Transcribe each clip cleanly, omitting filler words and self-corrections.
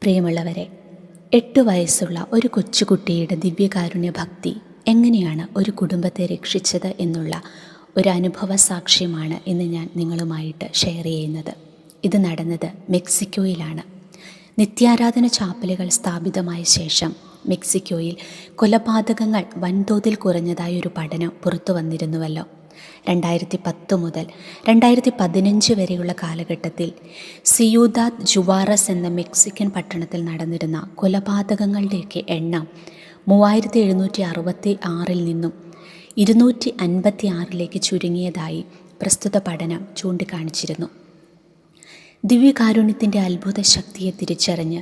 പ്രിയമുള്ളവരെ, 8 വയസ്സുള്ള ഒരു കൊച്ചുകുട്ടിയുടെ ദിവ്യകാരുണ്യ ഭക്തി എങ്ങനെയാണ് ഒരു കുടുംബത്തെ രക്ഷിച്ചത് എന്നുള്ള ഒരു അനുഭവ സാക്ഷ്യമാണ് ഇന്ന് ഞാൻ നിങ്ങളുമായിട്ട് ഷെയർ ചെയ്യുന്നത്. ഇത് നടന്നത് മെക്സിക്കോയിലാണ്. നിത്യാരാധന ചാപ്പലുകൾ സ്ഥാപിതമായ ശേഷം മെക്സിക്കോയിൽ കൊലപാതകങ്ങൾ വൻതോതിൽ കുറഞ്ഞതായൊരു പഠനം പുറത്തു വന്നിരുന്നുവല്ലോ. 2010 മുതൽ 2015 വരെയുള്ള കാലഘട്ടത്തിൽ സിയൂദാദ് ജുവാറസ് എന്ന മെക്സിക്കൻ പട്ടണത്തിൽ നടന്നിരുന്ന കൊലപാതകങ്ങളുടെയൊക്കെ എണ്ണം 3766 നിന്നും 256 ചുരുങ്ങിയതായി പ്രസ്തുത പഠനം ചൂണ്ടിക്കാണിച്ചിരുന്നു. ദിവ്യകാരുണ്യത്തിൻ്റെ അത്ഭുത ശക്തിയെ തിരിച്ചറിഞ്ഞ്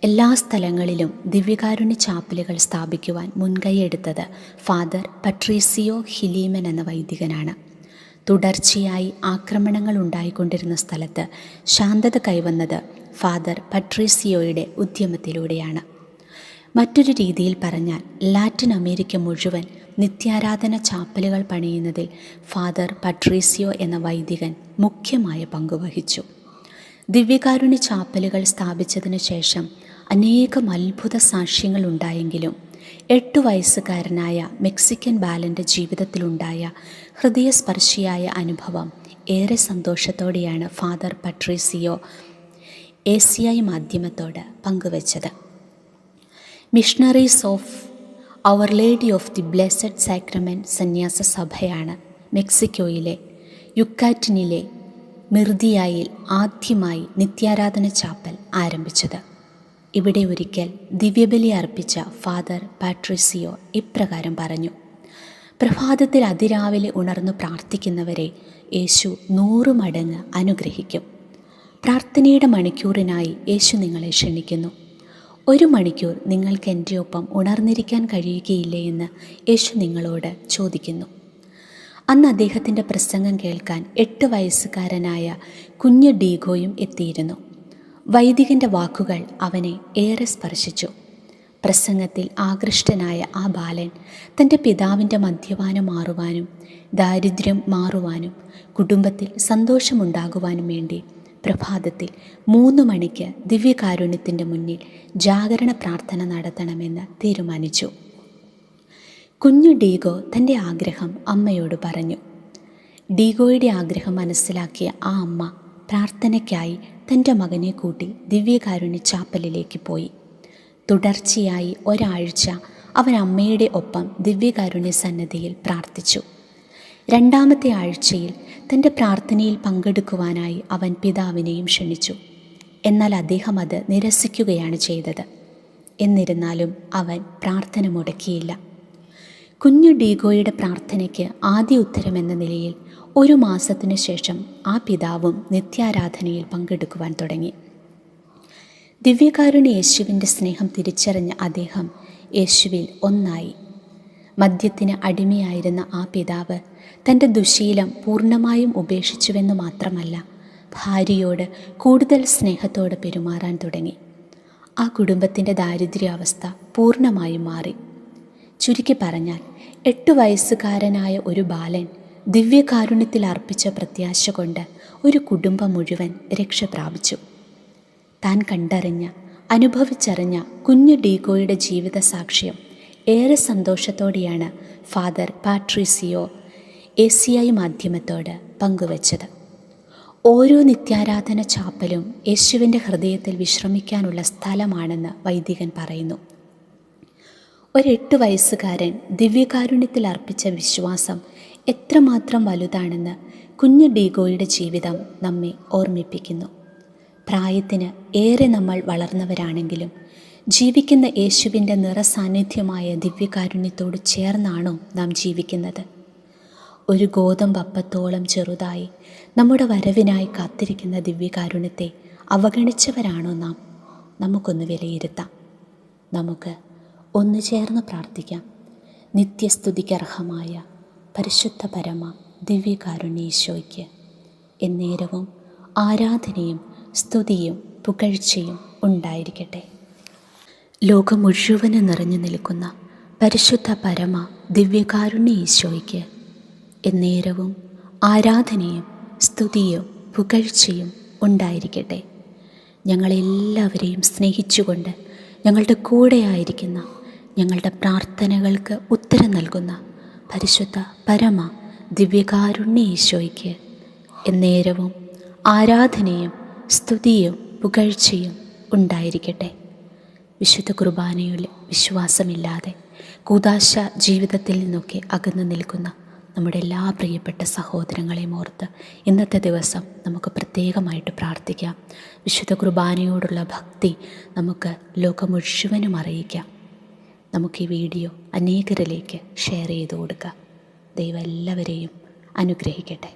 എല്ലാ സ്ഥലങ്ങളിലും ദിവ്യകാരുണ്യ ചാപ്പലുകൾ സ്ഥാപിക്കുവാൻ മുൻകൈയെടുത്തത് ഫാദർ പട്രീസിയോ ഹിലീമൻ എന്ന വൈദികനാണ്. തുടർച്ചയായി ആക്രമണങ്ങൾ ഉണ്ടായിക്കൊണ്ടിരുന്ന സ്ഥലത്ത് ശാന്തത കൈവന്നത് ഫാദർ പട്രീസിയോയുടെ ഉദ്യമത്തിലൂടെയാണ്. മറ്റൊരു രീതിയിൽ പറഞ്ഞാൽ ലാറ്റിൻ അമേരിക്ക മുഴുവൻ നിത്യാരാധന ചാപ്പലുകൾ പണിയുന്നതിൽ ഫാദർ പട്രീസിയോ എന്ന വൈദികൻ മുഖ്യമായ പങ്കുവഹിച്ചു. ദിവ്യകാരുണ്യ ചാപ്പലുകൾ സ്ഥാപിച്ചതിനു ശേഷം അനേകം അത്ഭുത സാക്ഷ്യങ്ങൾ ഉണ്ടായെങ്കിലും 8 വയസ്സുകാരനായ മെക്സിക്കൻ ബാലൻ്റെ ജീവിതത്തിലുണ്ടായ ഹൃദയസ്പർശിയായ അനുഭവം ഏറെ സന്തോഷത്തോടെയാണ് ഫാദർ പട്രീസിയോ ACI മാധ്യമത്തോട് പങ്കുവച്ചത്. Missionaries of Our Lady of the Blessed Sacrament സന്യാസ സഭയാണ് മെക്സിക്കോയിലെ യുക്കാറ്റിനിലെ മിർദിയായിൽ ആദ്യമായി നിത്യാരാധന ചാപ്പൽ ആരംഭിച്ചത്. ഇവിടെ ഒരിക്കൽ ദിവ്യബലി അർപ്പിച്ച ഫാദർ പാട്രിസിയോ ഇപ്രകാരം പറഞ്ഞു: പ്രഭാതത്തിൽ അതിരാവിലെ ഉണർന്നു പ്രാർത്ഥിക്കുന്നവരെ യേശു 100 മടങ്ങ് അനുഗ്രഹിക്കും. പ്രാർത്ഥനയുടെ മണിക്കൂറിനായി യേശു നിങ്ങളെ ക്ഷണിക്കുന്നു. 1 മണിക്കൂർ നിങ്ങൾക്ക് എൻ്റെ ഒപ്പം ഉണർന്നിരിക്കാൻ കഴിയുകയില്ലേ എന്ന് യേശു നിങ്ങളോട് ചോദിക്കുന്നു. അന്ന് അദ്ദേഹത്തിൻ്റെ പ്രസംഗം കേൾക്കാൻ 8 വയസ്സുകാരനായ കുഞ്ഞ് ഡീഗോയും എത്തിയിരുന്നു. വൈദികൻ്റെ വാക്കുകൾ അവനെ ഏറെ സ്പർശിച്ചു. പ്രസംഗത്തിൽ ആകൃഷ്ടനായ ആ ബാലൻ തൻ്റെ പിതാവിൻ്റെ മദ്യപാനം മാറുവാനും ദാരിദ്ര്യം മാറുവാനും കുടുംബത്തിൽ സന്തോഷമുണ്ടാകുവാനും വേണ്ടി പ്രഭാതത്തിൽ 3 മണിക്ക് ദിവ്യകാരുണ്യത്തിൻ്റെ മുന്നിൽ ജാഗരണ പ്രാർത്ഥന നടത്തണമെന്ന് തീരുമാനിച്ചു. കുഞ്ഞു ഡീഗോ തൻ്റെ ആഗ്രഹം അമ്മയോട് പറഞ്ഞു. ഡീഗോയുടെ ആഗ്രഹം മനസ്സിലാക്കിയ ആ അമ്മ പ്രാർത്ഥനയ്ക്കായി തൻ്റെ മകനെ കൂട്ടി ദിവ്യകാരുണ്യ ചാപ്പലിലേക്ക് പോയി. തുടർച്ചയായി ഒരാഴ്ച അവൻ അമ്മയുടെ ഒപ്പം ദിവ്യകാരുണ്യ സന്നദ്ധിയിൽ പ്രാർത്ഥിച്ചു. 2ാമത്തെ ആഴ്ചയിൽ തൻ്റെ പ്രാർത്ഥനയിൽ പങ്കെടുക്കുവാനായി അവൻ പിതാവിനെയും ക്ഷണിച്ചു. എന്നാൽ അദ്ദേഹം അത് നിരസിക്കുകയാണ് ചെയ്തത്. എന്നിരുന്നാലും അവൻ പ്രാർത്ഥന മുടക്കിയില്ല. കുഞ്ഞു ഡീഗോയുടെ പ്രാർത്ഥനയ്ക്ക് ആദ്യ ഉത്തരമെന്ന നിലയിൽ 1 മാസത്തിനു ശേഷം ആ പിതാവും നിത്യാരാധനയിൽ പങ്കെടുക്കുവാൻ തുടങ്ങി. ദിവ്യകാരുണ്യ യേശുവിൻ്റെ സ്നേഹം തിരിച്ചറിഞ്ഞ അദ്ദേഹം യേശുവിൽ ഒന്നായി. മദ്യത്തിന് അടിമയായിരുന്ന ആ പിതാവ് തൻ്റെ ദുശീലം പൂർണ്ണമായും ഉപേക്ഷിച്ചുവെന്ന് മാത്രമല്ല, ഭാര്യയോട് കൂടുതൽ സ്നേഹത്തോടെ പെരുമാറാൻ തുടങ്ങി. ആ കുടുംബത്തിൻ്റെ ദാരിദ്ര്യാവസ്ഥ പൂർണ്ണമായും മാറി. ചുരുക്കി പറഞ്ഞാൽ 8 വയസ്സുകാരനായ ഒരു ബാലൻ ദിവ്യകാരുണ്യത്തിൽ അർപ്പിച്ച പ്രത്യാശ കൊണ്ട് ഒരു കുടുംബം മുഴുവൻ രക്ഷ പ്രാപിച്ചു. താൻ കണ്ടറിഞ്ഞ അനുഭവിച്ചറിഞ്ഞ കുഞ്ഞു ഡീഗോയുടെ ജീവിത സാക്ഷ്യം ഏറെ സന്തോഷത്തോടെയാണ് ഫാദർ പാട്രീസിയോ ACI മാധ്യമത്തോട് പങ്കുവച്ചത്. ഓരോ നിത്യാരാധന ചാപ്പലും യേശുവിൻ്റെ ഹൃദയത്തിൽ വിശ്രമിക്കാനുള്ള സ്ഥലമാണെന്ന് വൈദികൻ പറയുന്നു. ഒരു 8 വയസ്സുകാരൻ ദിവ്യകാരുണ്യത്തിൽ അർപ്പിച്ച വിശ്വാസം എത്രമാത്രം വലുതാണെന്ന് കുഞ്ഞു ഡീഗോയുടെ ജീവിതം നമ്മെ ഓർമ്മിപ്പിക്കുന്നു. പ്രായത്തിന് ഏറെ നമ്മൾ വളർന്നവരാണെങ്കിലും ജീവിക്കുന്ന യേശുവിൻ്റെ നിറസാന്നിധ്യമായ ദിവ്യകാരുണ്യത്തോട് ചേർന്നാണോ നാം ജീവിക്കുന്നത്? ഒരു ഗോതമ്പപ്പത്തോളം ചെറുതായി നമ്മുടെ വരവിനായി കാത്തിരിക്കുന്ന ദിവ്യകാരുണ്യത്തെ അവഗണിച്ചവരാണോ നാം? നമുക്കൊന്ന് വിലയിരുത്താം. നമുക്ക് ഒന്ന് ചേർന്ന് പ്രാർത്ഥിക്കാം. നിത്യസ്തുതിക്കർഹമായ പരിശുദ്ധ പരമ ദിവ്യകാരുണ്യ ഈശോയ്ക്ക് എന്നേരവും ആരാധനയും സ്തുതിയും പുകഴ്ചയും ഉണ്ടായിരിക്കട്ടെ. ലോകം മുഴുവന് നിറഞ്ഞു നിൽക്കുന്ന പരിശുദ്ധ പരമ ദിവ്യകാരുണ്യ ഈശോയ്ക്ക് എന്നേരവും ആരാധനയും സ്തുതിയും പുകഴ്ചയും ഉണ്ടായിരിക്കട്ടെ. ഞങ്ങളെല്ലാവരെയും സ്നേഹിച്ചുകൊണ്ട് ഞങ്ങളുടെ കൂടെയായിരിക്കുന്ന, ഞങ്ങളുടെ പ്രാർത്ഥനകൾക്ക് ഉത്തരം നൽകുന്ന പരിശുദ്ധ പരമ ദിവ്യകാരുണ്യ ഈശോയ്ക്ക് എന്നേരവും ആരാധനയും സ്തുതിയും പുകഴ്ചയും ഉണ്ടായിരിക്കട്ടെ. വിശുദ്ധ കുർബാനയിൽ വിശ്വാസമില്ലാതെ കൂദാശ ജീവിതത്തിൽ നിന്നൊക്കെ അകന്നു നിൽക്കുന്ന നമ്മുടെ എല്ലാ പ്രിയപ്പെട്ട സഹോദരങ്ങളെയും ഓർത്ത് ഇന്നത്തെ ദിവസം നമുക്ക് പ്രത്യേകമായിട്ട് പ്രാർത്ഥിക്കാം. വിശുദ്ധ കുർബാനയോടുള്ള ഭക്തി നമുക്ക് ലോകം മുഴുവനും അറിയിക്കാം. നമുക്ക് ഈ വീഡിയോ അനേകരിലേക്ക് ഷെയർ ചെയ്ത് കൊടുക്കാം. ദൈവം എല്ലാവരെയും അനുഗ്രഹിക്കട്ടെ.